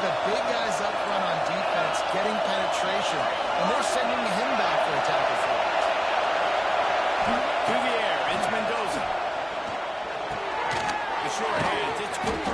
the big guys up front on defense getting penetration, and they're sending him back for a tackle for it. To the air, it's Mendoza. The short hands, it's Cooper.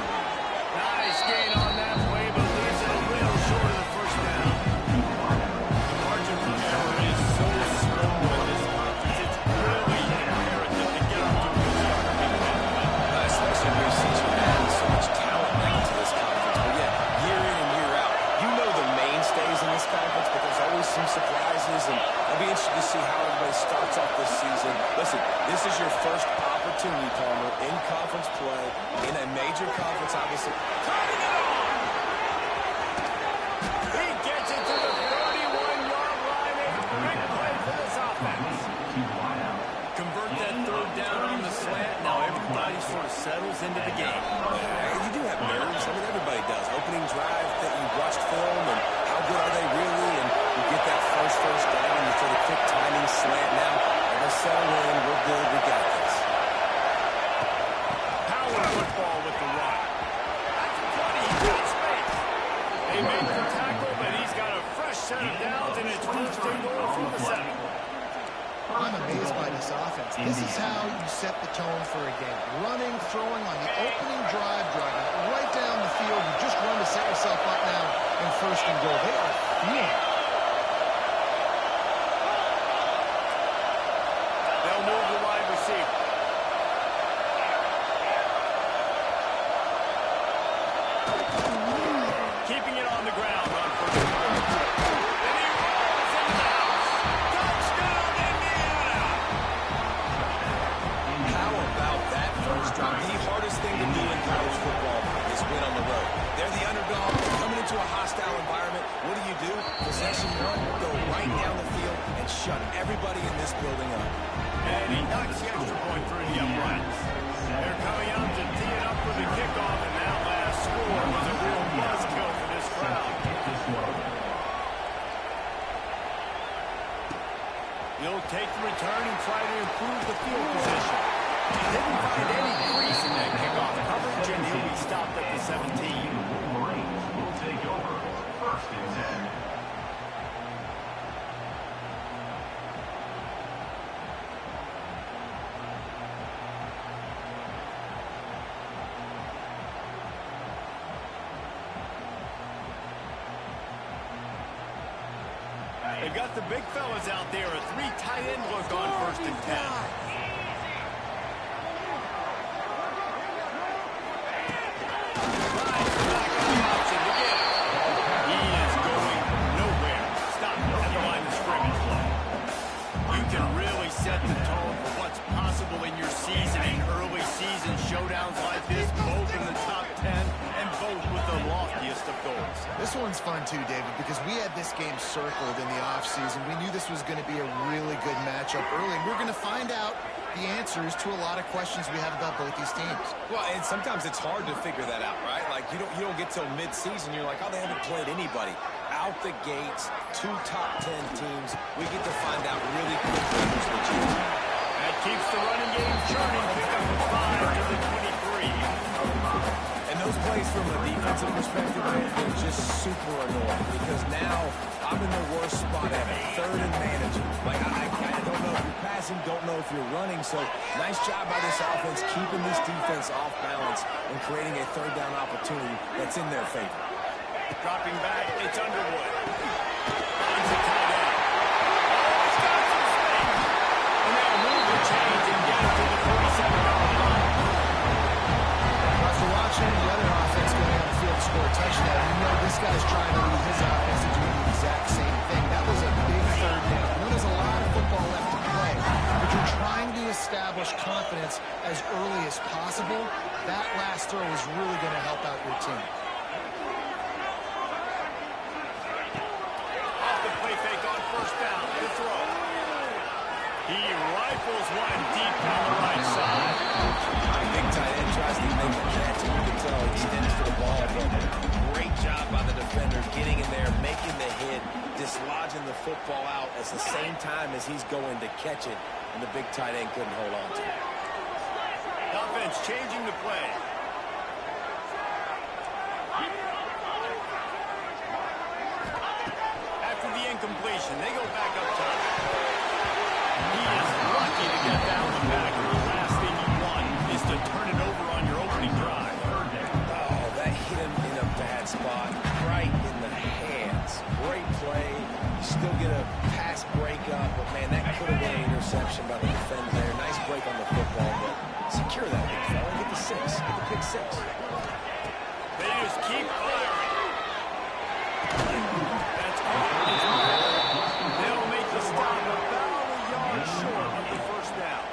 Nice gain on that play, but leaves it a little short of the first down. The margin for error is so small in this offense. It's really imperative to get off to a good start. Especially where Cincinnati has so much talent now to this conference. But yet, year in and year out, you know the mainstays in this conference, but there's always some surprises, and I'll be interested to see how everybody starts off this season. Listen, this is your first opportunity, Palmer, in conference play, in a major conference, obviously. Cutting it off! He gets it to the 31-yard line. A big play for this offense. Convert that third down on the slant. Now everybody sort of settles into the game. You do have nerves. I mean, everybody does. Opening drive that you watched film, and how good are they really? And you get that first down, you throw the quick timing slant. Now, let's settle in. We're good. We got this. Power football with the run. That's plenty. He's got space. They made the tackle, but he's got a fresh set of downs, and it's first and goal from the 7. I'm amazed by this offense. This is how you set the tone for a game. Running, throwing on the opening drive, driving right down the field. You just run to set yourself up now in first and goal. They are feeling. They'll move the wide receiver. Keeping it on the ground on first and goal. And he rolls into the house. Touchdown, Indiana! How about that first drive? The hardest thing to do in college football is win on the road. They're the underdog, coming into a hostile environment. What do? Possession one, go right down the field and shut everybody in this building up. And he knocks the extra point through the uprights. They're coming out to tee it up for the kickoff, and that last score was a real buzzkill for this crowd. He'll take the return and try to improve the field position. He didn't find any crease in that kickoff coverage, and he'll be stopped at the 17. Wolverines will take over first and 10. They've got the big fellas out there. A 3 tight end look on first and 10. He is going nowhere. Stop at the line of scrimmage. You can really set the tone for what's possible in your season in early season showdowns like this, both in the top 10 and both with the loftiest of goals. This one's fun too, David, because we had this game circled in the offseason. We knew this was going to be a really good matchup early, and we're going to find out the answers to a lot of questions we have about both these teams. Well, and sometimes it's hard to figure that out, right? Like, you don't get till mid-season, you're like, oh, they haven't played anybody. Out the gates, 2 top 10 teams. We get to find out really quickly who's legit. That keeps the running game churning. Pick up a 5 to the 23. And those plays from a defensive perspective, man, they're just super annoying because now I'm in the worst spot ever. Third and managing. Like, I don't know if you're passing, don't know if you're running. So nice job by this offense keeping this defense off balance and creating a third down opportunity that's in their favor. Dropping back, it's Underwood. Finds a tight end. Oh, he's got some space. And they'll move the change and get it to the 47-yard line. After watching the other offense go down the field to score a touchdown, you know this guy's trying to lead his offense to do the exact same thing. That was a big third down. I know there's a lot of football left to play, but you're trying to establish confidence as early as possible. That last throw is really going to help out your team. Off the play fake on first down. The throw. He rifles one deep on the right side. Big tight end tries to make the catch, and you can tell he's headed for the ball. But great job by the defender getting in there, making the hit, dislodging the football out at the same time as he's going to catch it, and the big tight end couldn't hold on to it. Offense changing the play. possession. They go back up top. He is lucky to get that one back. The last thing you want is to turn it over on your opening drive. Oh, that hit him in a bad spot, right in the hands. Great play. You still get a pass breakup, but man, that could have been an interception by the defender there. Nice break on the football, but secure that big fella. Get the six. Get the pick six. They just keep firing. That's caught. They'll make the stop about a yard short of the first down.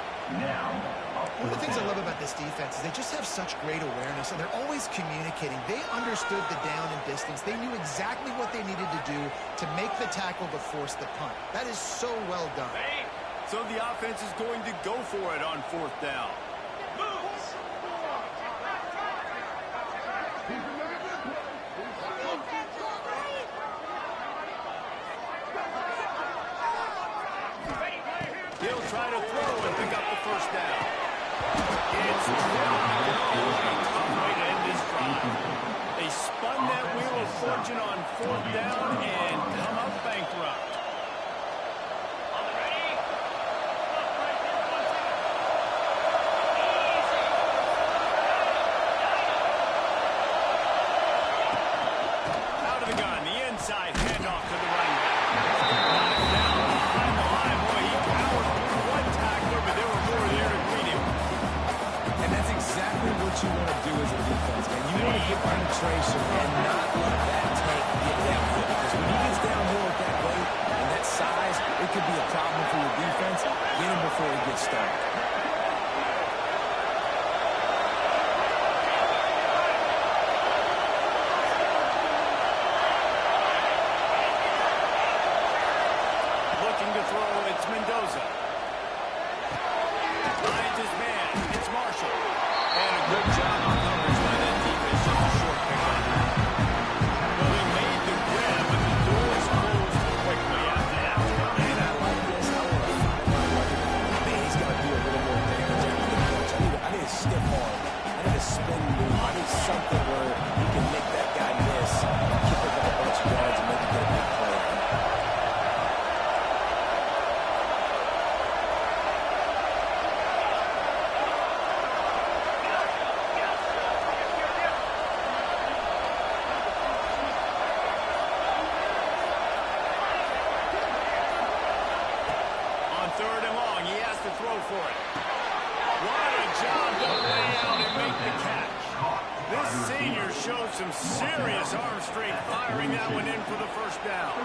One of the things I love about this defense is they just have such great awareness, and they're always communicating. They understood the down and distance. They knew exactly what they needed to do to make the tackle to force the punt. That is so well done. So the offense is going to go for it on fourth down. He'll try to throw and pick up the first down. It's dropped. Tough way to end this drive. They spun that wheel of fortune on fourth down and come up bankrupt. Out of the gun, the inside handoff to the running back. Down behind the line, boy, he powered through one tackler, but there were more there to greet him. And that's exactly what you want to do as a defense, man. You want to get penetration and not let that tank get downhill. Because when he gets downhill at that weight and that size, it could be a problem for your defense. Get him before he gets started. Looking to throw, it's Mendoza. Finds his man, it's Marshall. And a good job on numbers by that defense, just a short pickup. Well, they made the grab, but the doors closed quickly after that. And I like this. I want to find my running back. Man, he's got to do a little more damage after the catch. I need a stiff arm. I need a spin move. I need something where he can make that guy miss, keep up a bunch of yards, and maybe get a big play. On third and long, he has to throw for it. What a job to lay out and make the catch. This senior showed some serious arm strength firing that one in for the first down.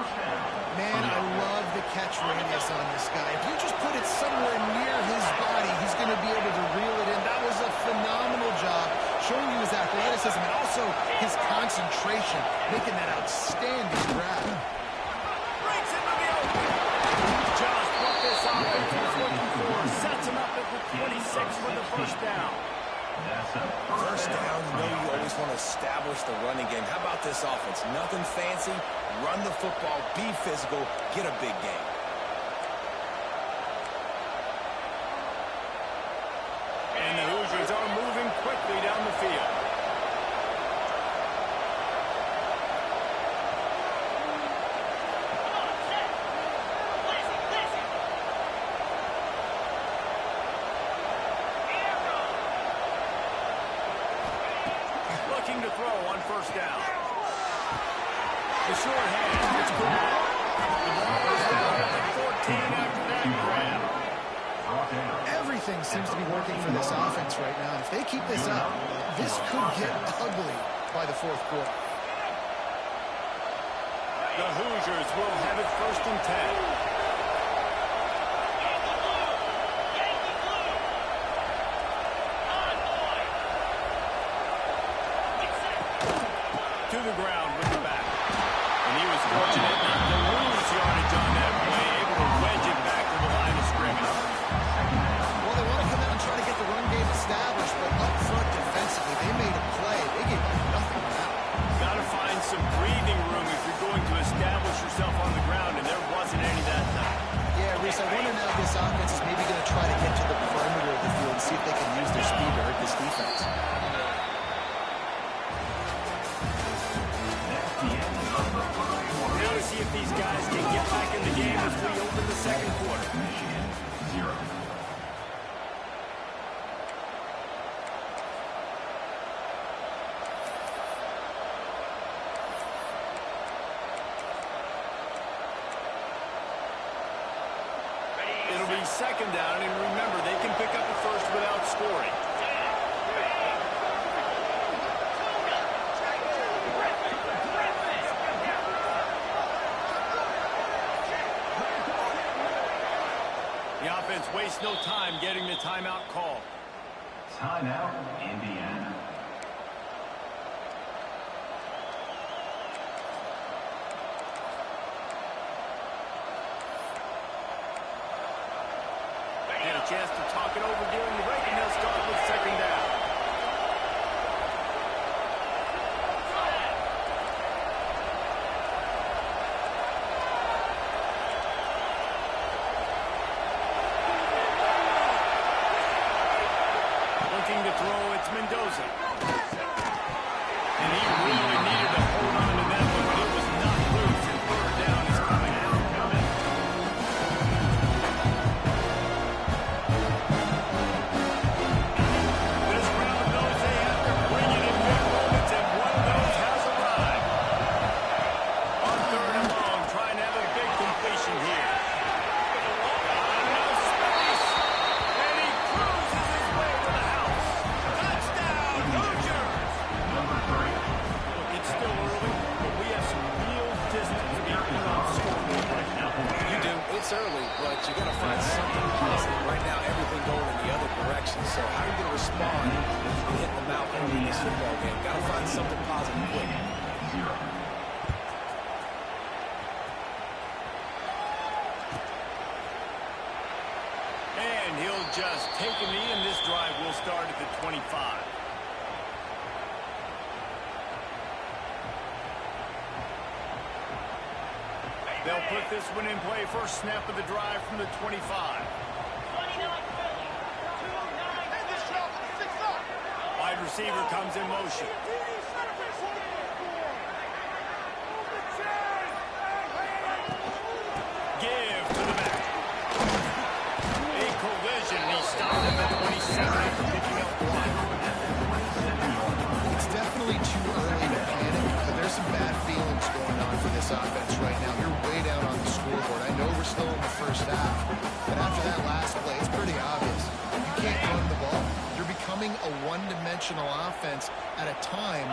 Man, I love the catch radius on this guy. If you just put it somewhere near his body, he's going to be able to reel it in. That was a phenomenal job, showing you his athleticism and also his concentration, making that outstanding grab. Breaks into the open. Just what this offense was looking for. Sets him up at the 26 for the first down. First down, you know you always want to establish the running game. How about this offense? Nothing fancy. Run the football, be physical, get a big game. And the Hoosiers are moving quickly down the field. Looking to throw on first down. The short hand, it's good. The ball is down at the 14 after that grab. Everything seems to be working for this offense right now. If they keep this up, this could get ugly by the fourth quarter. The Hoosiers will have it first and 10. To the ground with the back. And he was fortunate not to lose yardage on that play, able to wedge it back to the line of scrimmage. Well, they want to come out and try to get the run game established, but up front defensively, they made a play. They gave nothing out. Got to find some breathing room if you're going to establish yourself on the ground, and there wasn't any that time. Yeah, Reese, I wonder now if this offense is maybe going to try to get to the perimeter of the field and see if they can use their speed to hurt this defense. Now to see if the these guys can get back in the game as we open the second quarter. Michigan, 0. It'll be second down, and remember, they can pick up a first without scoring. The offense wastes no time getting the timeout call. Timeout, Indiana. And a chance to talk it over during the break, and they'll start with second down. Looking to throw, it's Mendoza. And he really needed to hold on to that one, but it was not loose, and third down is coming out. This crowd knows they have to bring it in big moments, and one of those has arrived. On third and long, trying to have a big completion here. No space, and he cruises his way to the house. Touchdown, Hoosiers! Number 3. Look, it's still early, but we have some real distance to be put on the scoreboard right now. You do. It's early, but you got to find something positive. Right now, everything going in the other direction. So how are you going to respond when you hit the mouth early in this football game? Got to find something positive quick. 0. And he'll just take a knee, and this drive will start at the 25. They'll put this one in play. First snap of the drive from the 25. Wide receiver comes in motion. Give to the back. A collision, and he stopped at the 27 after picking up one. It's definitely too early to panic, but there's some bad feelings going on for this offense right now. You're way down on the scoreboard. I know we're still in the first half, but after that last play, it's pretty obvious. You can't run the ball. You're becoming a one-dimensional offense at a time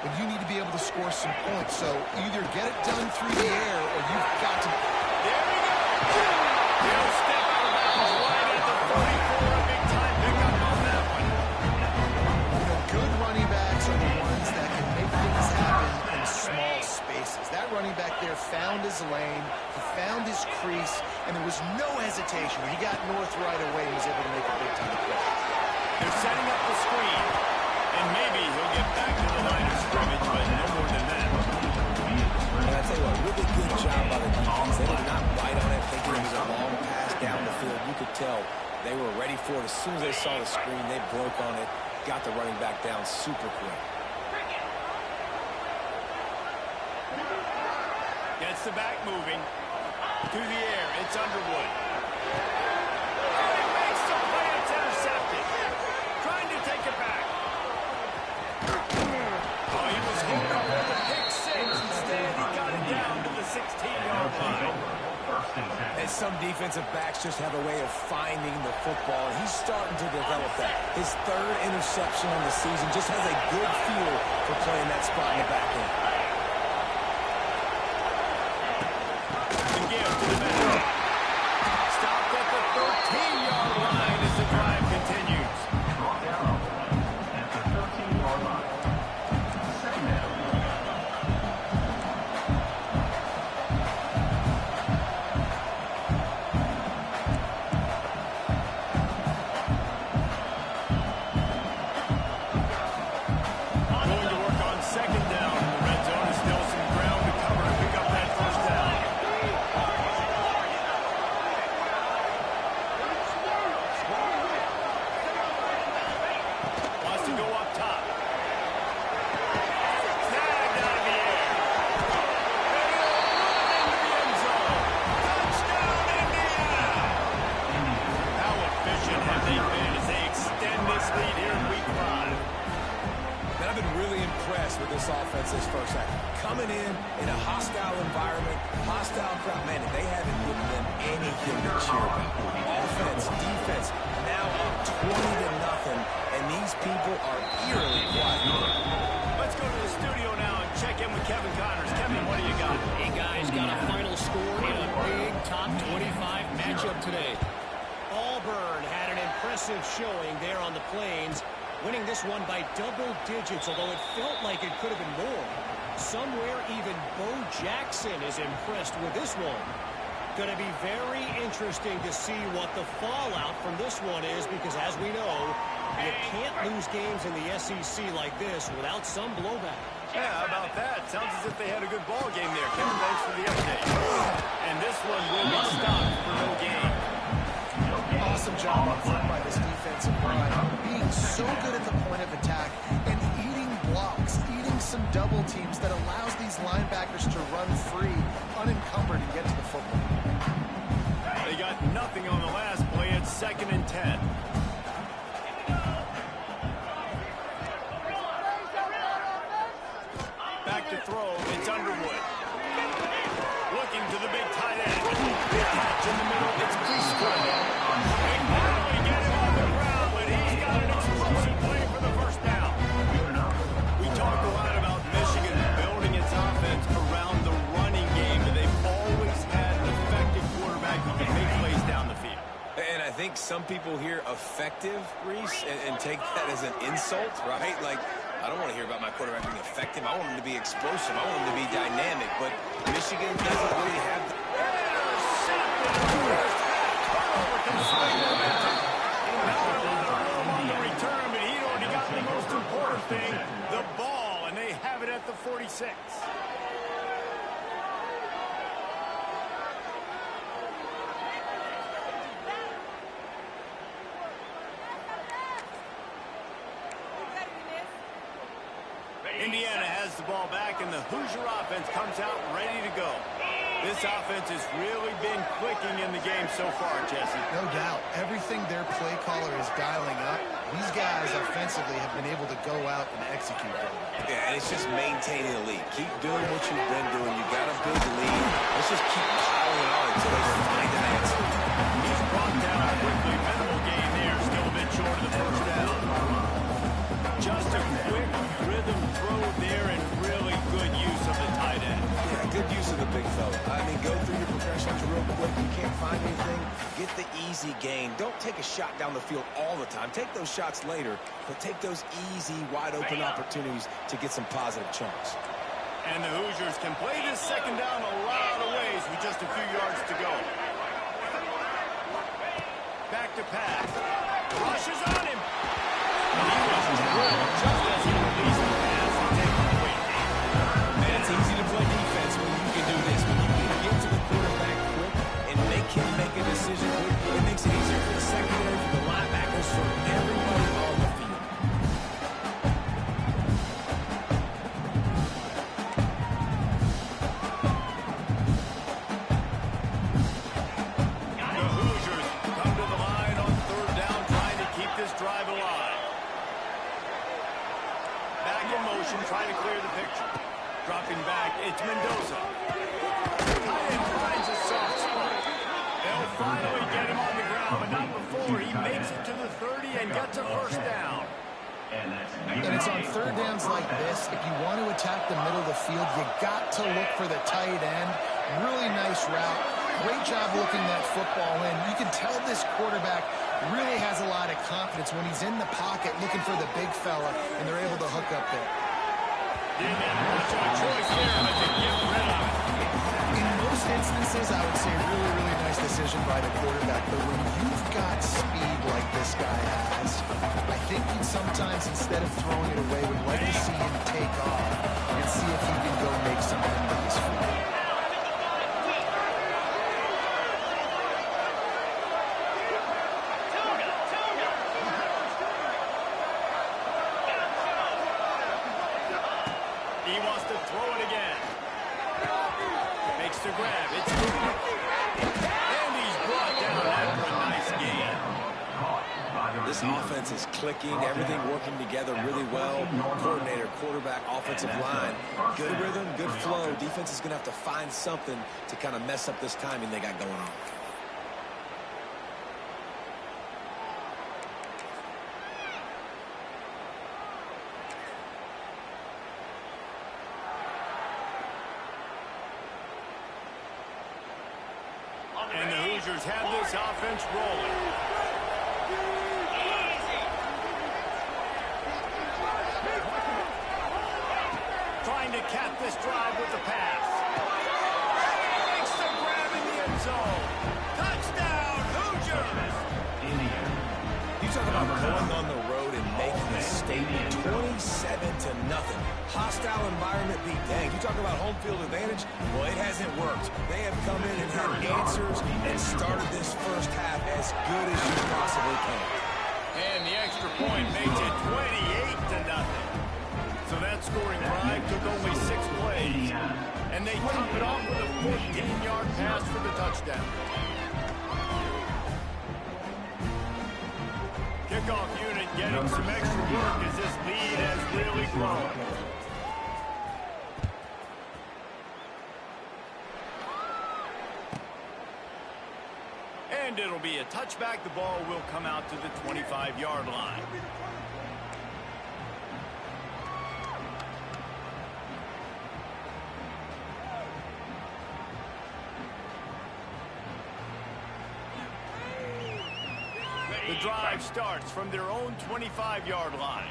when you need to be able to score some points. So either get it done through the air or you've got to... There we go. He'll step out of bounds right at the 44. A big-time pickup on that one. You know, good running backs are the ones that can make things happen in small spaces. That running back there found his lane, he found his crease, and there was no hesitation. When he got north right away, he was able to make a big-time play. They're setting up the screen, and maybe he'll get back to the line of scrimmage, but no more than that. And I tell you what, really good job by the defense. They did not bite on it, thinking it was a long pass down the field. You could tell they were ready for it. As soon as they saw the screen, they broke on it, got the running back down super quick. Gets the back moving. To the air, it's Underwood. And he makes the play, it's intercepted. Trying to take it back. Oh, he was hoping for the pick six. Instead, he got it down to the 16-yard line. First and 10. And some defensive backs just have a way of finding the football, and he's starting to develop that. His third interception on the season, just has a good feel for playing that spot in the back end. The give to the back. Stopped at the 13-yard line as the drive continues. Brought down on play at the 13-yard line. Second down. Going to work on second down in the red zone. coming in a hostile environment, hostile crowd. Man, they haven't given them anything to cheer about. Offense, defense, now up 20-0, and these people are eerily quiet. Let's go to the studio now and check in with Kevin Connors. Kevin, what do you got? Hey, guys, got a final score in a big top 25 matchup today. Auburn had an impressive showing there on the Plains, winning this one by double digits, although it felt like it could have been more. Somewhere even Bo Jackson is impressed with this one. Going to be very interesting to see what the fallout from this one is, because as we know, you can't lose games in the SEC like this without some blowback. Yeah, how about that? Sounds as if they had a good ball game there. Kevin, thanks for the update. And this one will be stopped for no gain. Awesome job up front by this defensive line, being so good at the point of attack and eating blocks, eating some double teams that allows these linebackers to run free, unencumbered, and get to the football. They got nothing on the last play. It's 2nd and 10. Back to throw. It's Underwood. Looking to the big tight end. Big catch in the middle. It's Prescott. They finally get him on the ground, but he's got an explosive play for the first down. We talk a lot about Michigan building its offense around the running game, but they've always had an effective quarterback who can make plays down the field. And I think some people hear effective, Reese, and take that as an insult, right? Like, I don't want to hear about my quarterback being effective. I want him to be explosive. I want him to be dynamic. But Michigan doesn't really have the... On the return, but he'd already got the most important thing, the ball, and they have it at the 46. Indiana has the ball back, and the Hoosier offense comes out ready to go. This offense has really been clicking in the game so far, Jesse. No doubt. Everything their play caller is dialing up, these guys offensively have been able to go out and execute them. Yeah, and it's just maintaining the lead. Keep doing what you've been doing. You got a big lead. Let's just keep piling on until they find an answer. He's brought down quickly. Minimal gain there. Still a bit short of the first down. Just a quick rhythm throw there and really good use of the tight end. Yeah, good use of the big fella. I mean, go through your progressions real quick. You can't find anything. Get the easy gain. Don't take a shot down the field all the time. Take those shots later, but take those easy, wide-open opportunities to get some positive chunks. And the Hoosiers can play this second down a lot of ways with just a few yards to go. Back to pass. Rush is on him. And he was drilled just as he released the pass and take the away. Man, it's easy to play defense when you can do this. When you can get to the quarterback quick and make him make a decision quick, it makes it easier for the secondary, for the linebackers, for everybody on the field. The Hoosiers come to the line on 3rd down, trying to keep this drive alive. Back in motion, trying to clear the picture. Dropping back, it's Mendoza. Tight end finds a soft spot. They'll finally get him on the ground, but not before he makes it to the 30 and gets a first down. And it's on 3rd downs like this, if you want to attack the middle of the field, you got to look for the tight end. Really nice route. Great job looking that football in. You can tell this quarterback really has a lot of confidence when he's in the pocket looking for the big fella, and they're able to hook up there. Didn't have much of a choice there, but they get rid of it. In most instances, I would say really, really nice decision by the quarterback. But when you've got speed like this guy has, I think you'd sometimes, instead of throwing it away, would like to see him take off and see if he can go make something with his feet. He wants to throw it again. Makes the grab. It's and he's brought down after a nice gain. This offense is clicking, everything working together really well. Coordinator, quarterback, offensive line. Good rhythm, good flow. Defense is going to have to find something to kind of mess up this timing they got going on. And the Hoosiers have this offense rolling. Trying to cap this drive with the pass. Makes the grab in the end zone. Touchdown, Hoosiers! You talk about going on the road and making a statement. 27-0. Hostile environment be danged. You talk about home field advantage. Well, it hasn't worked. They have come in and had answers and started this first half as good as you possibly can. And the extra point makes it 28-0. So that scoring drive took only 6 plays. And they top it off with a 14-yard pass for the touchdown. Kickoff unit getting some extra work as this lead has really grown. And it'll be a touchback. The ball will come out to the 25-yard line. The drive starts from their own 25-yard line.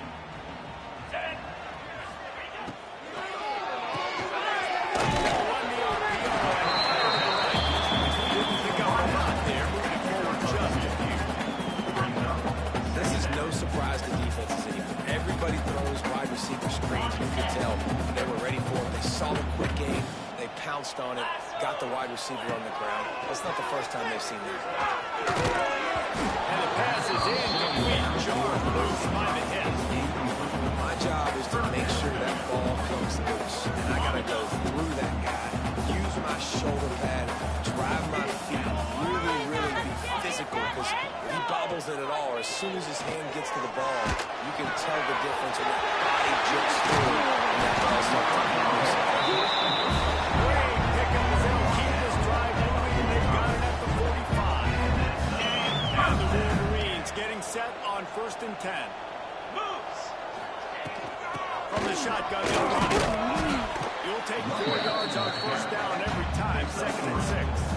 This is no surprise to defenses anymore. Everybody throws wide receiver screens. You can tell they were ready for it. They saw the quick game. They pounced on it, got the wide receiver on the ground. That's not the first time they've seen that. And the pass is incomplete. Jarred loose by the hit. My job is to make sure that ball comes loose. And I got to go through that guy, use my shoulder pad, drive my feet, really be physical. Because if he bobbles it at all, or as soon as his hand gets to the ball, you can tell the difference when that body jerks through and that ball starts to come loose. Great pickup as they'll keep this drive moving, and they've got it at the 45. And the Wolverines getting set on 1st and 10. From the shotgun, they'll run it. You'll take 4 yards on 1st down every time, 2nd and 6.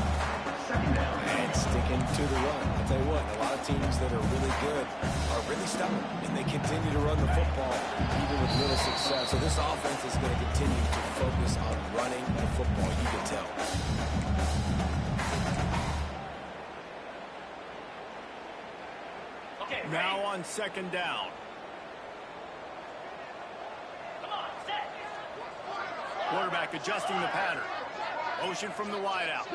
And sticking to the run. I'll tell you what, a lot of teams that are really good are really stubborn, and they continue to run the football even with little success. So this offense is going to continue to focus on running the football, you can tell. Now on 2nd down. Quarterback adjusting the pattern. Motion from the wideout.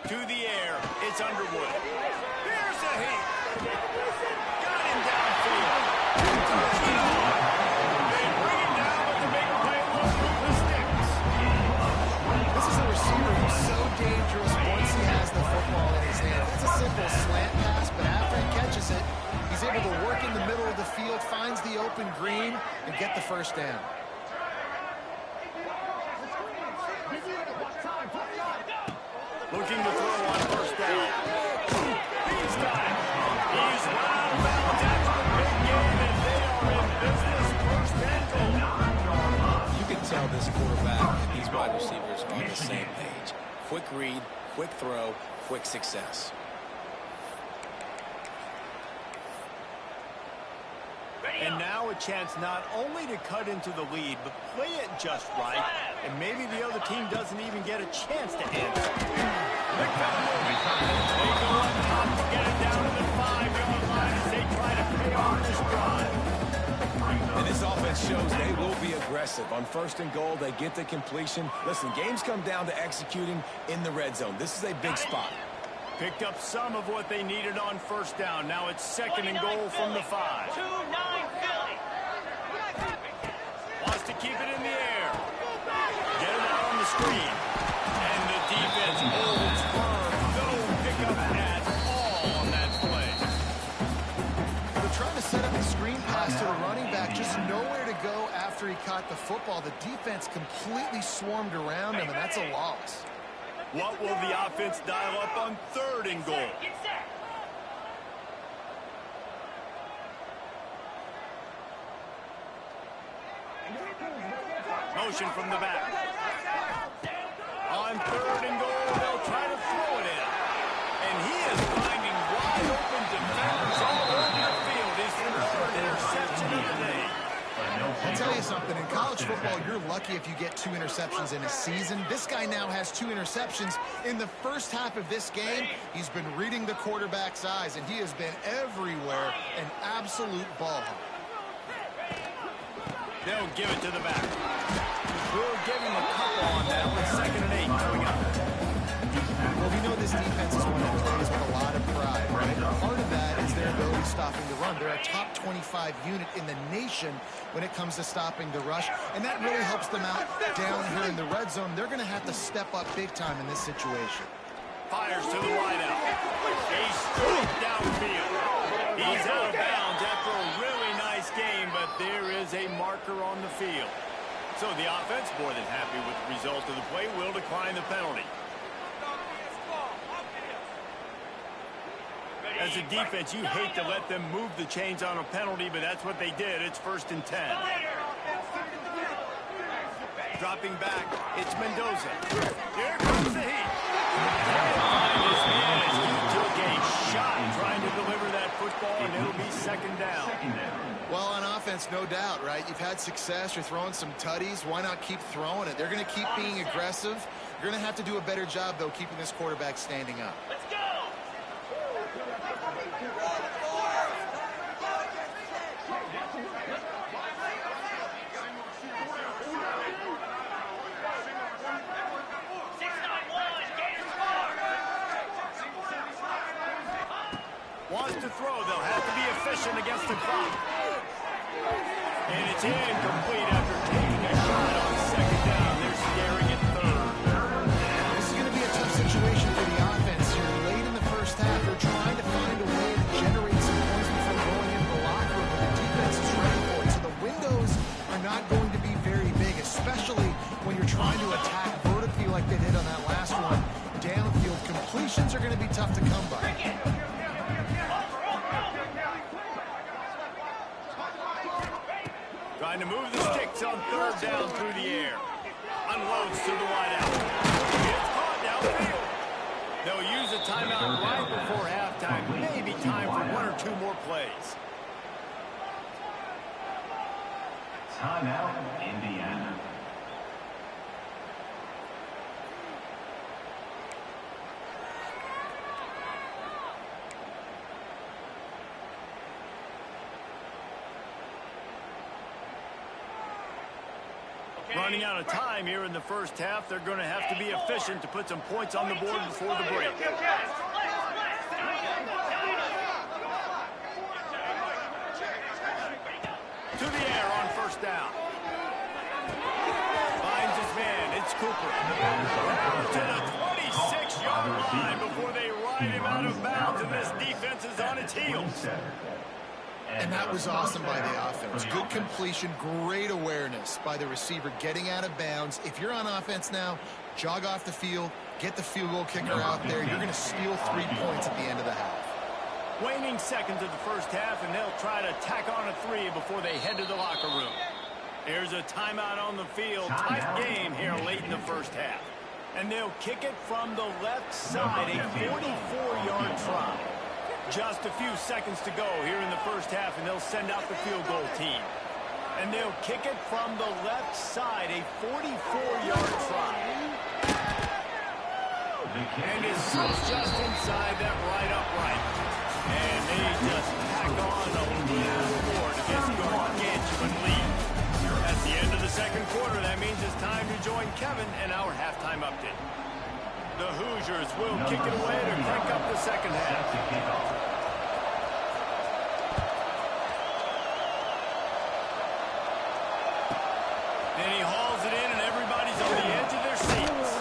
To the air, it's Underwood. Here's a hit. Got him downfield. They bring him down with the big play along with the sticks. This is a receiver who's so dangerous once he has the football in his hand. It's a simple slant pass, but after he catches it, he's able to work in the middle of the field, finds the open green, and get the 1st down. Looking to throw on 1st down. He's got it. He's well bound after the big game, and they are in business 1st and goal. You can tell this quarterback and these wide receivers are on the same page. Quick read, quick throw, quick success. And now a chance not only to cut into the lead, but play it just right, and maybe the other team doesn't even get a chance to answer. They go up top to get it down to the 5-yard line as they try to pay off this drive. And this offense shows they will be aggressive. On 1st and goal, they get the completion. Listen, games come down to executing in the red zone. This is a big spot. Picked up some of what they needed on 1st down. Now it's 2nd and goal from the 5. 2-9 Philly. Wants to keep it in the air. Get it out on the screen. And the defense holds firm. No pickup at all on that the running back, just nowhere to go after he caught the football. The defense completely swarmed around him, and that's a loss. What will the offense dial up on 3rd and goal? Motion from the back. On 3rd and goal, they'll try to throw it in. And he is finding wide open defenders all over the field. His 3rd interception of the day. I'll tell you something. In college football, you're lucky if you get 2 interceptions in a season. This guy now has 2 interceptions. In the first half of this game, he's been reading the quarterback's eyes, and he has been everywhere, an absolute ball hawk. They'll give it to the back. We'll give him a couple on that with 2nd and 8 coming up. Well, we know this defense is one that plays with a lot of pride, right? Part of that is their ability stopping the run. They're a top 25 unit in the nation when it comes to stopping the rush, and that really helps them out down here in the red zone. They're going to have to step up big time in this situation. Fires to the wideout. He's straight downfield. He's out of bounds after a really nice game, but there is a marker on the field. So the offense, more than happy with the result of the play, will decline the penalty. As a defense, you hate to let them move the chains on a penalty, but that's what they did. It's 1st and 10. Dropping back, it's Mendoza. Here comes the heat. His man as he took a shot trying to deliver that football, and it'll be 2nd down. Well, on offense, no doubt, right? You've had success. You're throwing some tutties. Why not keep throwing it? They're going to keep being aggressive. You're going to have to do a better job, though, keeping this quarterback standing up. Let's go! Wants to throw. They'll have to be efficient against the clock. And it's incomplete after taking a shot on 2nd down. They're staring at 3rd. This is going to be a tough situation for the offense here. Late in the first half, they're trying to find a way to generate some points before going into the locker room, but the defense is ready for it. So the windows are not going to be very big, especially when you're trying to attack vertically like they did on that last one. Downfield completions are going to be tough to come by. Trying to move the sticks on 3rd down through the air. Unloads to the wideout. It's caught downfield. They'll use a timeout right before halftime. Maybe time for 1 or 2 more plays. Timeout, Indiana. Running out of time here in the first half. They're going to have to be efficient to put some points on the board before the break. To the air on 1st down. Finds his man. It's Cooper. To the 26-yard line before they ride him out of bounds, and this defense is on its heels. And that was awesome by the offense. Good completion, great awareness by the receiver getting out of bounds. If you're on offense now, jog off the field, get the field goal kicker out there. You're going to steal 3 points at the end of the half. Waning seconds of the first half, and they'll try to tack on a 3 before they head to the locker room. There's a timeout on the field. Tight game here late in the first half. And they'll kick it from the left side, a 44-yard try. Just a few seconds to go here in the first half, and they'll send out the field goal team. And they'll kick it from the left side, a 44-yard try. And it sits just inside that right upright. And they just tack on a little more to this gargantuan lead. At the end of the second quarter, that means it's time to join Kevin and our halftime update. The Hoosiers will kick it away to crank up the second half. Then he hauls it in, and everybody's on the edge of their seats.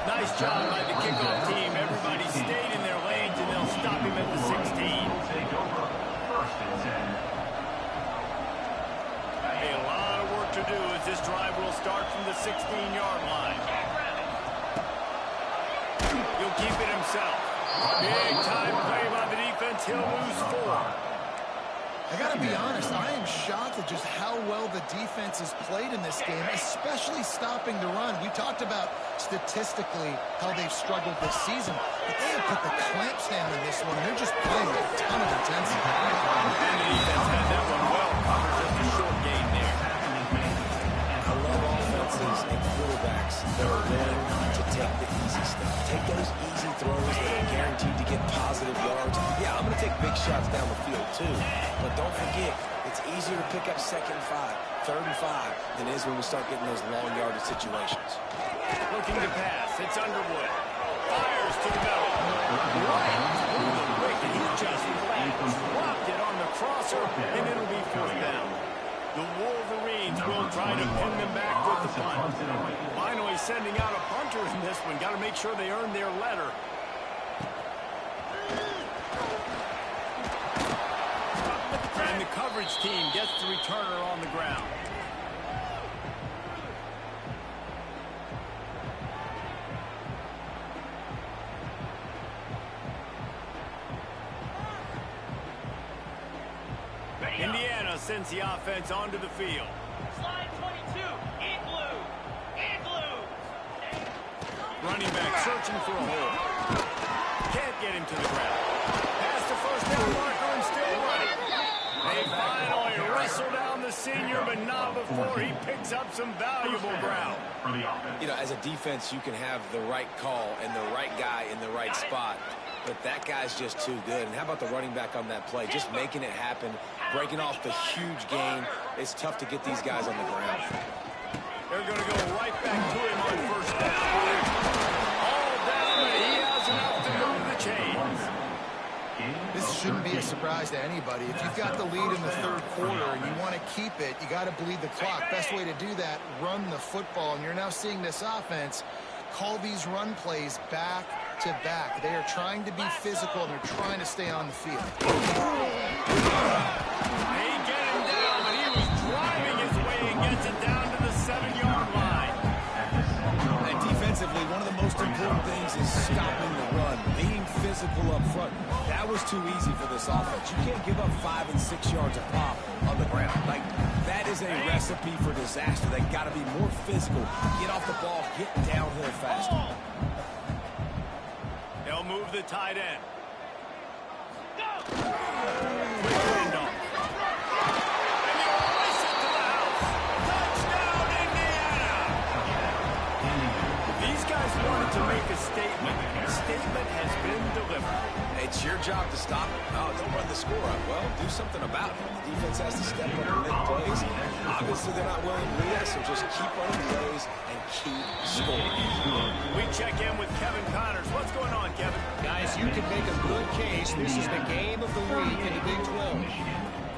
Nice job by the kickoff team. Everybody stayed in their lanes, and they'll stop him at the 16. Take over 1st and 10. do as this drive will start from the 16-yard line. He'll keep it himself. Big time play by the defense. He'll lose 4. I got to be honest, I am shocked at just how well the defense has played in this game, especially stopping the run. We talked about statistically how they've struggled this season, but they have put the clamps down in this one, and they're just playing with a ton of intensity. And the defense had that one well covered, just a short gain there. I love offenses and quarterbacks that are willing to take the easy stuff. Take those easy throws that are guaranteed to get positive yards. Yeah, I'm going to take big shots down the field too. But don't forget, it's easier to pick up 2nd and 5, 3rd and 5 than it is when we start getting those long yardage situations. Looking to pass. It's Underwood. Fires to the middle. Right through the wicket. He just dropped it on the crosser, and it'll be 4th down. The Wolverines will try to pin them back with the punt. Finally sending out a punter in this one. Got to make sure they earn their letter. And the coverage team gets the returner on the ground. Indiana sends the offense onto the field. Slide 22, Igloo. Igloo. Running back searching for a hole. Can't get him to the ground. Pass to first down marker and still running. They finally wrestle down the senior, but not before he picks up some valuable ground. You know, as a defense, you can have the right call and the right guy in the right spot. But that guy's just too good. And how about the running back on that play? Just making it happen, breaking off the huge gain. It's tough to get these guys on the ground. They're going to go right back to him on 1st down. All down, but he has enough to move the chains. This shouldn't be a surprise to anybody. If you've got the lead in the 3rd quarter and you want to keep it, you got to bleed the clock. Best way to do that, run the football. And you're now seeing this offense call these run plays back to back. They are trying to be physical, and they're trying to stay on the field. They get him down, but he was driving his way and gets it down to the 7-yard line. And defensively, one of the most important things is stopping the run, being physical up front. That was too easy for this offense. You can't give up 5 and 6 yards a pop on the ground. Like, that is a recipe for disaster. They got to be more physical, get off the ball, get downhill faster. They'll move the tight end. Quick handoff. And you race it to the house. Touchdown, Indiana! These guys wanted to make a statement. The statement has been delivered. It's your job to stop it. No, don't run the score up. Well, do something about it. The defense has to step up and make plays. Obviously, they're not willing to do that, so just keep running plays and keep scoring. We check in with Kevin Connors. What's going on, Kevin? Guys, you can make a good case. This is the game of the week in the Big 12.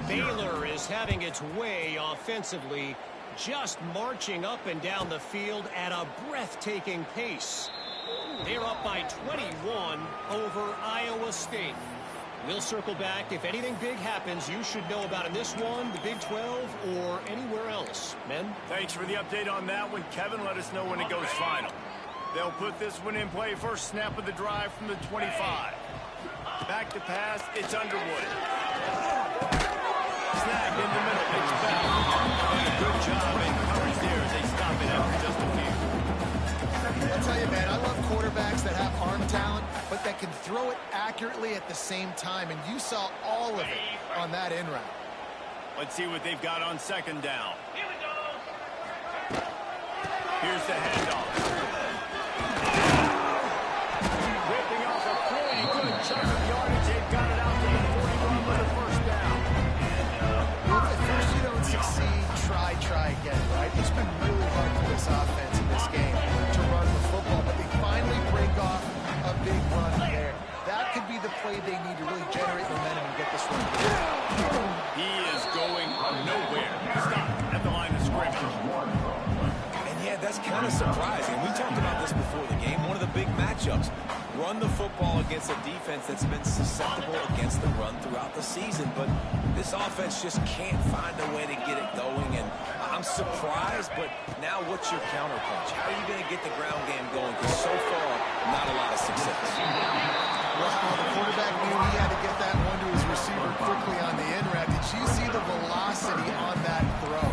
Baylor is having its way offensively, just marching up and down the field at a breathtaking pace. They're up by 21 over Iowa State. We'll circle back. If anything big happens, you should know about in this one, the Big 12, or anywhere else. Men? Thanks for the update on that one, Kevin. Let us know when it goes final. They'll put this one in play. First snap of the drive from the 25. Back to pass. It's Underwood. Snagged in the middle. It's back. And a good job in coverage there as they stop it after just a few. I'll tell you, man, I love quarterbacks that have arm talent, but that can throw it accurately at the same time, and you saw all of it on that in route. Let's see what they've got on 2nd down. Here we go. Here's the handoff. Ripping off a pretty good chunk of yardage. They've got it out to the 41 with a 1st down. Well, if first you don't succeed, try again, right? It's been really hard for this offense in this game to run the football, but they finally break off a big run there. That could be the play they need to really generate momentum and get this run. He is going nowhere. Stop at the line of scrimmage. And yeah, that's kind of surprising. We talked about this before the game. One of the big matchups. Run the football against a defense that's been susceptible against the run throughout the season. But this offense just can't find a way to get it going. And I'm surprised, but now what's your counterpunch? How are you going to get the ground game going? Because so far, not a lot of success. Well, the quarterback knew he had to get that one to his receiver quickly on the in route. Did you see the velocity on that throw?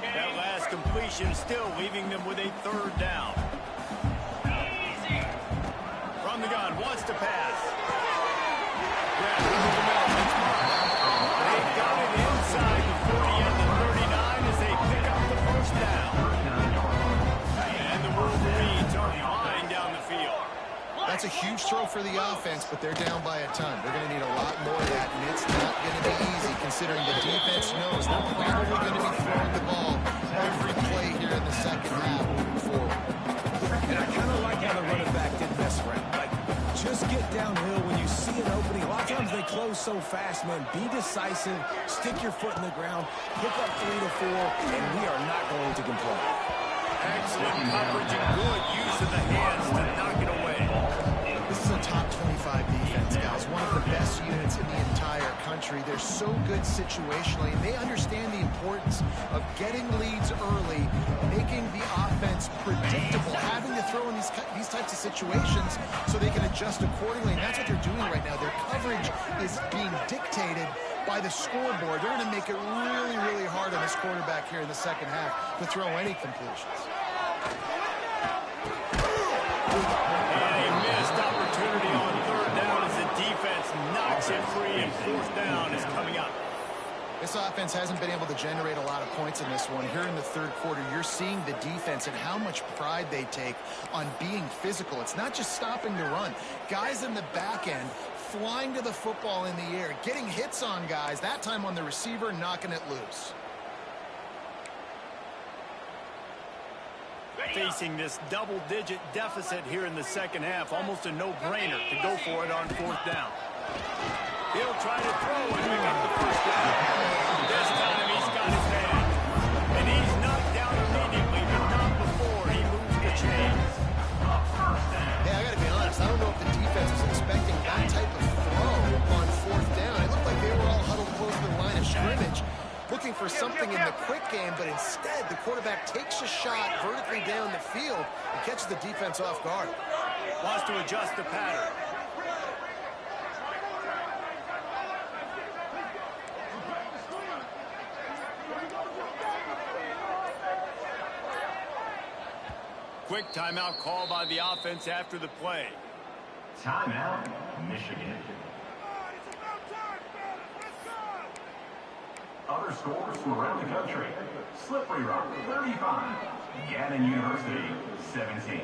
That last completion still leaving them with a third down. Easy. From the gun, wants to pass. Grab over the middle. It's Mark. They've got it inside the 40 and the 39 as they pick up the first down. And the Wolverines are flying down the field. That's a huge throw for the offense, but they're down by a ton. They're going to need a lot more of that, and it's not going to be easy considering the defense knows they're probably going to be throwing the ball every play here in the second half moving forward. And I kind of like how the running back didn't mess around. Like, just get downhill when you see an opening. A lot of times they close so fast, man. Be decisive, stick your foot in the ground, pick up 3 to 4, and we are not going to complain. Excellent coverage and good use of the hands to knock it away. This is a top 25 defense, guys. One of the best units in the entire country. They're so good situationally, and they understand the importance of getting leads early, making the offense predictable, having to throw in these types of situations so they can adjust accordingly. And that's what they're doing right now. Their coverage is being dictated by the scoreboard. They're going to make it really, really hard on this quarterback here in the second half to throw any completions. And a missed opportunity on third down as the defense knocks it free, and fourth down is coming up. This offense hasn't been able to generate a lot of points in this one. Here in the third quarter, you're seeing the defense and how much pride they take on being physical. It's not just stopping the run. Guys in the back end flying to the football in the air, getting hits on guys, that time on the receiver, knocking it loose. Facing this double-digit deficit here in the second half, almost a no-brainer to go for it on fourth down. He'll try to throw and pick up the first down. This time he's got his man. And he's knocked down immediately, but not before he moves the chains. Hey, I got to be honest, I don't know if the defense was expecting that type of throw on fourth down. It looked like they were all huddled close to the line of scrimmage, looking for something in the quick game, but instead the quarterback takes a shot vertically down the field and catches the defense off guard. Wants to adjust the pattern. Quick timeout call by the offense after the play. Timeout, Michigan. Other scores from around the country. Slippery Rock, 35. Gannon University, 17.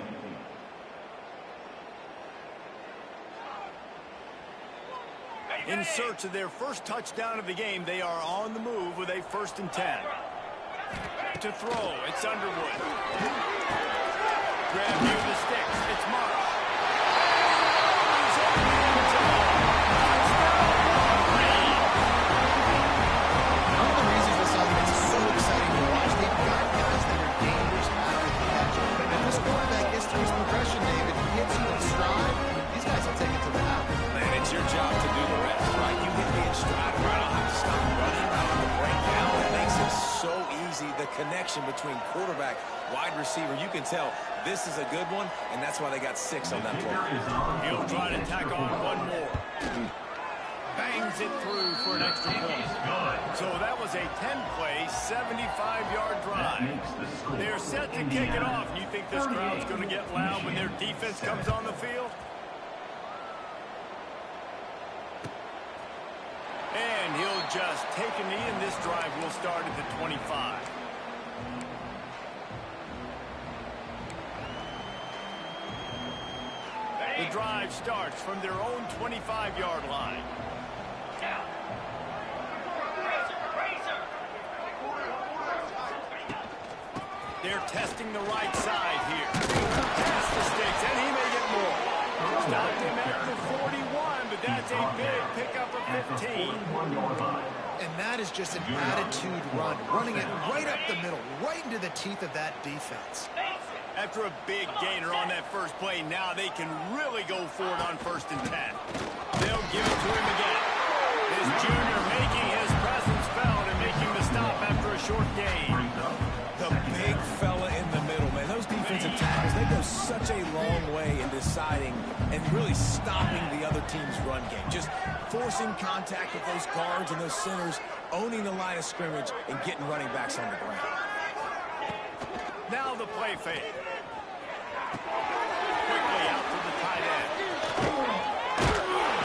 In search of their first touchdown of the game, they are on the move with a 1st and 10. To throw, it's Underwood. Grab near the sticks, it's Mark. One of the reasons this offense is so exciting to watch, they've got guys that are dangerous after the catch. And this quarterback gets through his progression, David, he hits you in stride, these guys will take it to the house. Man, it's your job to do the rest, right? You hit me in stride, right? I'll have to stop running, I'll have to break down. It makes it so easy, the connection between quarterback, wide receiver. You can tell this is a good one, and that's why they got 6 on that play. He'll try to tack on one more. Bangs it through for an extra point. So that was a 10-play, 75-yard drive. They're set to kick it off. You think this crowd's going to get loud when their defense comes on the field? And he'll just take a knee, and this drive will start at the 25. The drive starts from their own 25-yard line. They're testing the right side here. Past the sticks, and he may get more. Stopped him at the 41, but that's a big pickup of 15. And that is just an attitude run, running it right up the middle, right into the teeth of that defense. After a big gainer on that first play, now they can really go for it on 1st and 10. They'll give it to him again. His junior making his presence felt and making the stop after a short gain. The big fella in the middle, man. Those defensive tackles, they go such a long way in deciding and really stopping the other team's run game. Just forcing contact with those guards and those centers, owning the line of scrimmage, and getting running backs on the ground. Now the play fake. Quickly out to the tight end.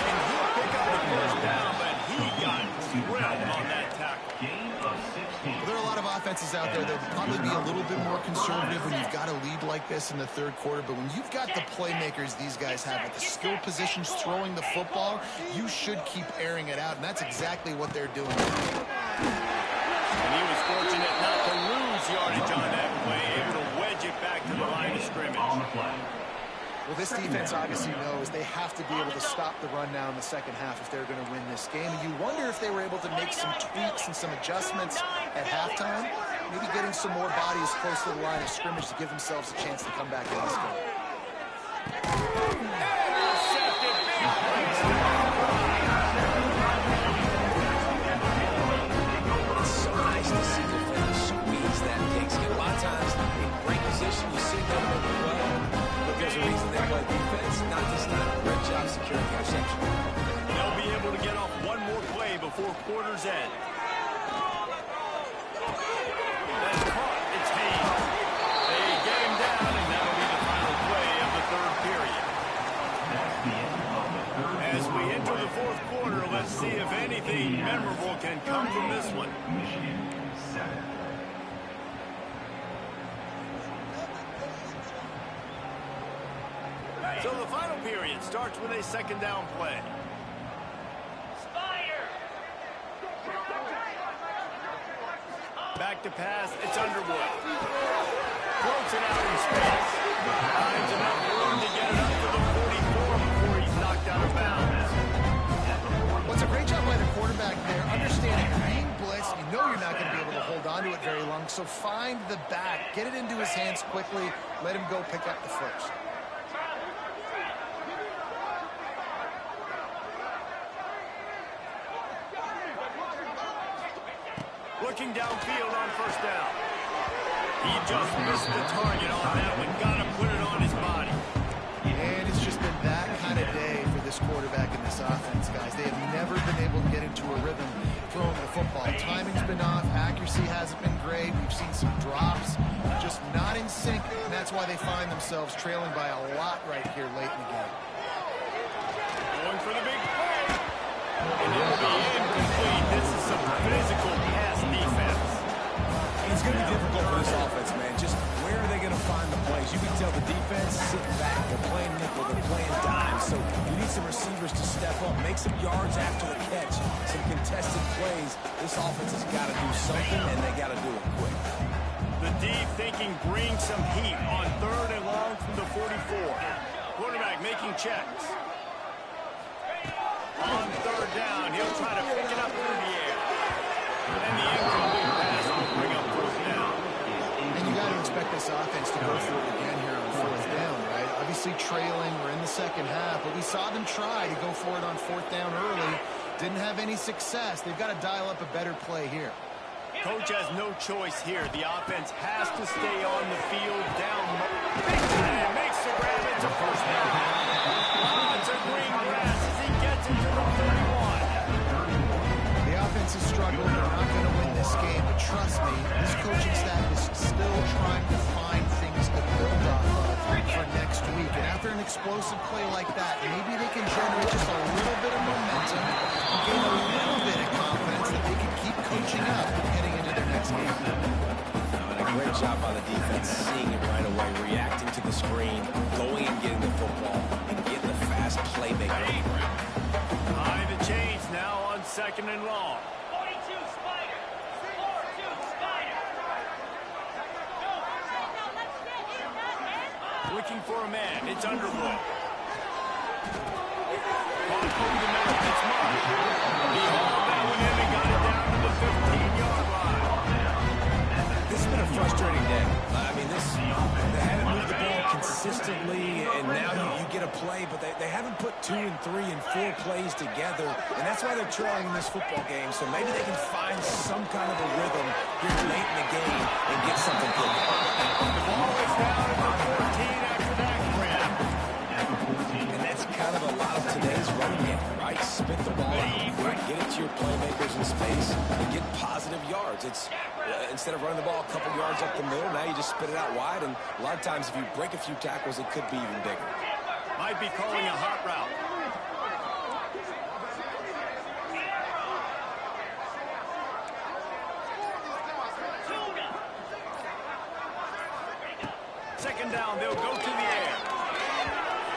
And he'll pick up the first down, but he got drilled on that tackle. Gain of 16. There are a lot of offenses out there that would probably be a little bit more conservative when you've got a lead like this in the third quarter, but when you've got the playmakers these guys have at the skill positions throwing the football, you should keep airing it out, and that's exactly what they're doing. And he was fortunate not to lose yardage on that play, able to wedge it back to the line of scrimmage. On the play. Well, this defense obviously knows they have to be able to stop the run now in the second half if they're going to win this game. And you wonder if they were able to make some tweaks and some adjustments at halftime, maybe getting some more bodies close to the line of scrimmage to give themselves a chance to come back in this game. It's so nice to see defenders squeeze that pigskin. A lot of times, in great position, you see them really well, but there's a reason they play defense. Not this time. Great job securing the interception. They'll be able to get off one more play before quarter's end. That's caught. It's Hayes. They get him down, and that'll be the final play of the third period. That's the end of the third As we enter the fourth quarter, let's see if anything memorable can come from this one. Michigan 7. So the final period starts with a second down play. Back to pass, it's Underwood. Floats it out in space. Finds enough room to get it up to the 44 before he's knocked out of bounds. Well, it's a great job by the quarterback there, understanding you're being blitzed, you know you're not going to be able to hold on to it very long, so find the back, get it into his hands quickly, let him go pick up the first. Looking downfield on first down. He just missed the target on that one. Got to put it on his body. And it's just been that kind of day for this quarterback and this offense, guys. They have never been able to get into a rhythm throwing the football. Timing's been off. Accuracy hasn't been great. We've seen some drops. Just not in sync, and that's why they find themselves trailing by a lot right here late in the game. Going for the big play. And it'll be incomplete. This is some physical pass defense. It's going to be difficult for this offense, man. Just where are they going to find the plays? You can tell the defense sitting back. They're playing nickel. They're playing dime. So you need some receivers to step up, make some yards after the catch, some contested plays. This offense has got to do something, and they got to do it quick. The deep thinking brings some heat on third and long from the 44. Quarterback making checks. On third down, he'll try to pick it up through the air. And the incomplete pass will bring up fourth down. And you got to expect this offense to go for it again here on fourth down, right? Obviously trailing, we're in the second half, but we saw them try to go for it on fourth down early. Didn't have any success. They've got to dial up a better play here. Coach has no choice here. The offense has to stay on the field down. Big time, makes the grab. It's a first down. It's a green grass as he gets into the 31. The offense has struggled. They're not going to win this game, but trust me, this coaching staff is still trying to find things to build off of for next week. And after an explosive play like that, maybe they can generate just a little bit of momentum and gain a little bit of confidence that they can keep coaching up heading into their next game. A great job by the defense, seeing it right away, reacting to the screen, going and getting the football, and getting the fast playmaker. Behind the chains now on second and long. 42 Spider. 4-2 Spider. Looking for a man. It's Underwood. Caught through the middle. It's Mark. He hauled that one in and got it down They haven't moved the ball consistently, and now you get a play, but they haven't put 2 and 3 and 4 plays together, and that's why they're trailing in this football game. So maybe they can find some kind of a rhythm here late in the game and get something good. The ball is down at the 14 after that grab. And that's kind of a lot of today's running game, right? Spit the ball out quick, get it to your playmakers in space, and get positive yards. It's instead of running the ball a couple yards up the middle, now you just spit it out wide, and a lot of times if you break a few tackles, it could be even bigger. Might be calling a hot route. Second down, they'll go to the air.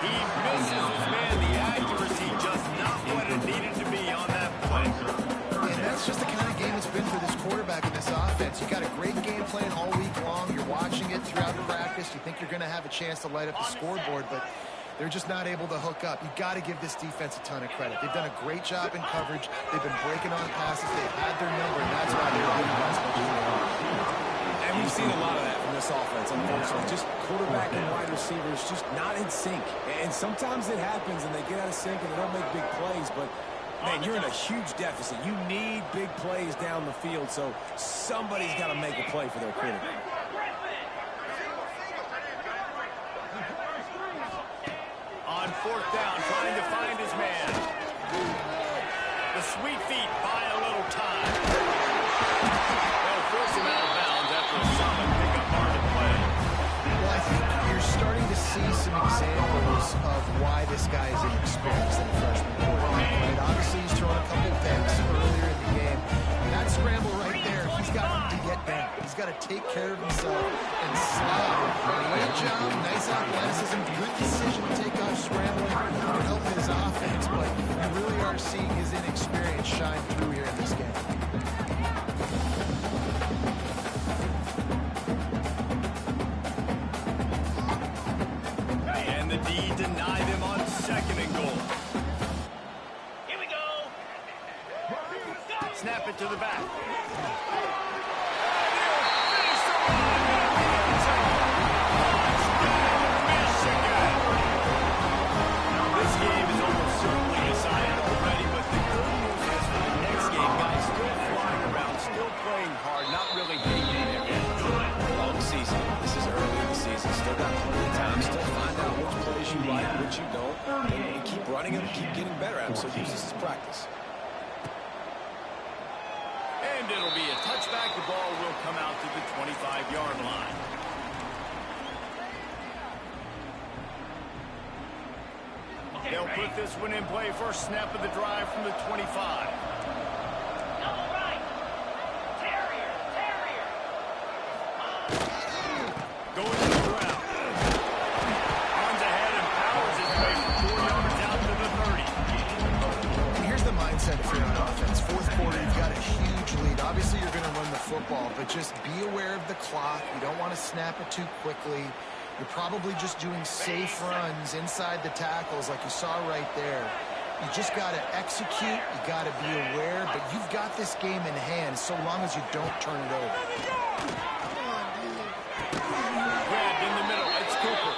He misses his man. The accuracy just not what it needed to be on that play. And that's just the kind of game it's been for this quarterback in this offense. You got a great game plan all week long. You're watching it throughout practice. You think you're going to have a chance to light up the scoreboard, but they're just not able to hook up. You got to give this defense a ton of credit. They've done a great job in coverage. They've been breaking on passes. They've had their number, and that's why they're winning as much as they are. And we've seen a lot of that from this offense, unfortunately. Just quarterback and wide receivers just not in sync. And sometimes it happens, and they get out of sync, and they don't make big plays. But, man, you're in a huge deficit. You need big plays down the field, so somebody's got to make a play for their quarterback. On fourth down, trying to find his man. The sweet feet buy a little time. They'll force him out of bounds after a solid pickup on the play. Well, I think you're starting to see some examples of why this guy is inexperienced in a freshman quarterback. Right? Obviously, he's thrown a couple picks earlier in the game. That scramble right there, he's got to get down. He's got to take care of himself and slide. Great job, nice athleticism, good decision to take off scrambling to help his offense, but you really are seeing his inexperience shine through here in this game. And the D denied him on second and goal. Here we go. Snap it to the back. This game is almost certainly decided already, but the good news is for the next game, guys still flying around, still playing hard, not really hitting anything yet. Long season. This is early in the season. Still got plenty of time. Still find out which plays you like, which you don't. And keep running them, keep getting better at them. So use this as practice. And it'll be a touchback. The ball will come out to the 25-yard line. They'll put this one in play. First snap of the drive from the 25. Double right. Terrier. Going to the ground. Runs ahead and powers his way for 4 yards out to the 30. And here's the mindset if you're on offense. Fourth quarter, you've got a huge lead. Obviously, you're going to run the football, but just be aware of the clock. You don't want to snap it too quickly. You're probably just doing safe runs inside the tackles like you saw right there. You just got to execute. You got to be aware, but you've got this game in hand so long as you don't turn it over. Grabbed in the middle. It's Cooper.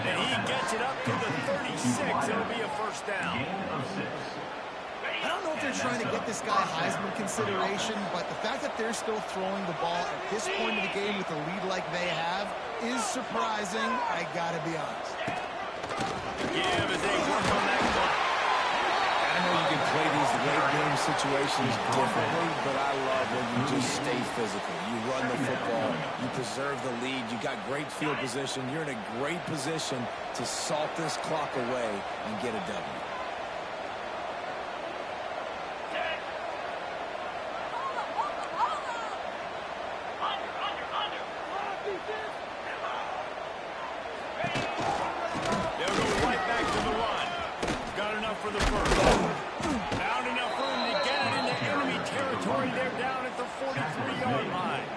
And he gets it up to the 36. It'll be a first down. I don't know if they're trying to get this guy Heisman consideration, but the fact that they're still throwing the ball at this point of the game with a lead like they have is surprising, I gotta be honest. Give as they work on that clock. I know you can play these late game situations differently, but I love when you just stay physical. You run the football, you preserve the lead, you got great field position, you're in a great position to salt this clock away and get a W. They'll go right back to the run. Got enough for the first. Found enough room to get it into enemy territory. They're down at the 43-yard line.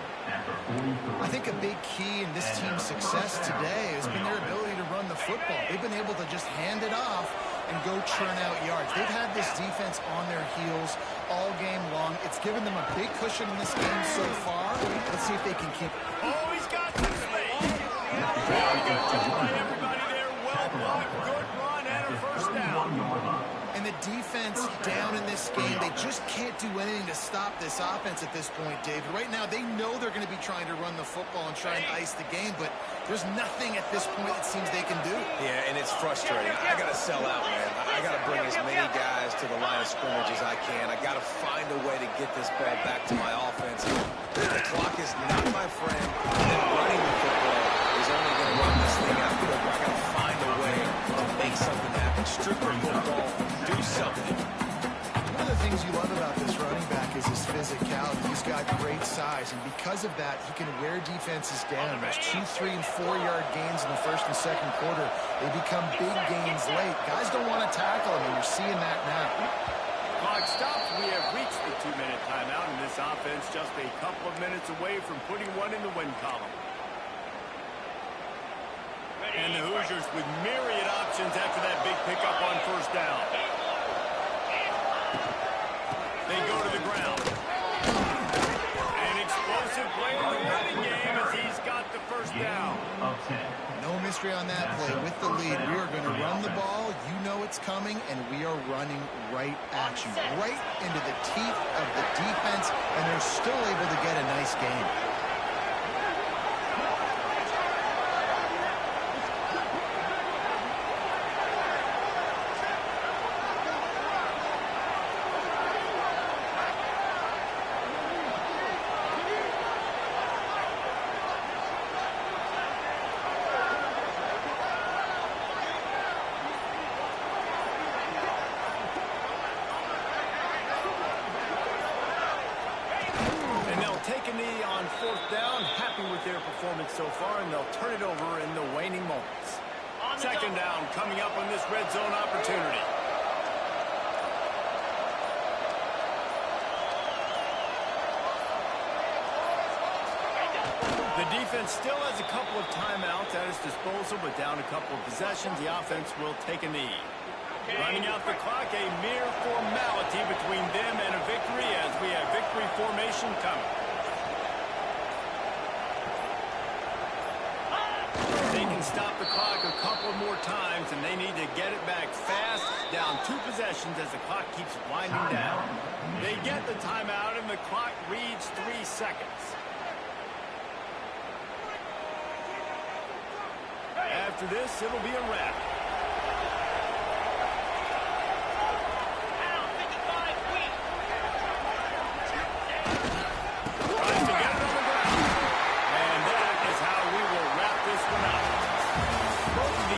I think a big key in this team's success today has been their ability to run the football. They've been able to just hand it off and go churn out yards. They've had this defense on their heels all game long. It's given them a big cushion in this game so far. Let's see if they can keep it. Oh, he's got this lead. by everybody there. Well blocked, good run, and a first down. And the defense down in this game, they just can't do anything to stop this offense at this point, David. Right now, they know they're going to be trying to run the football and try and ice the game, but there's nothing at this point it seems they can do. Yeah, and it's frustrating. I got to sell out, man. I got to bring as many guys to the line of scrimmage as I can. I got to find a way to get this ball back to my offense. The clock is not my friend, and running the football is only going to run this thing out quicker. I got to find a way to make something happen. Strip the football, do something. One of the things you love about this running back is his physicality. He's got great size, and because of that, he can wear defenses down. There's 2, 3, and 4-yard gains in the first and second quarter. They become big gains late. Guys don't want to tackle him, and you're seeing that now. Clock stops. We have reached the 2-minute timeout, and this offense just a couple of minutes away from putting one in the win column. And the Hoosiers with myriad options after that big pickup on first down. They go to the ground. An explosive play in the running game as he's got the first down. No mystery on that play. With the lead, we are going to run the ball. You know it's coming, and we are running right at you, right into the teeth of the defense, and they're still able to get a nice gain. Take a knee on fourth down. Happy with their performance so far, and they'll turn it over in the waning moments. Second down coming up on this red zone opportunity. The defense still has a couple of timeouts at its disposal, but down a couple of possessions, the offense will take a knee. Running out the clock, a mere formality between them and a victory as we have victory formation coming. They can stop the clock a couple more times, and they need to get it back fast, down 2 possessions as the clock keeps winding down. They get the timeout, and the clock reads 3 seconds. After this, it'll be a wrap.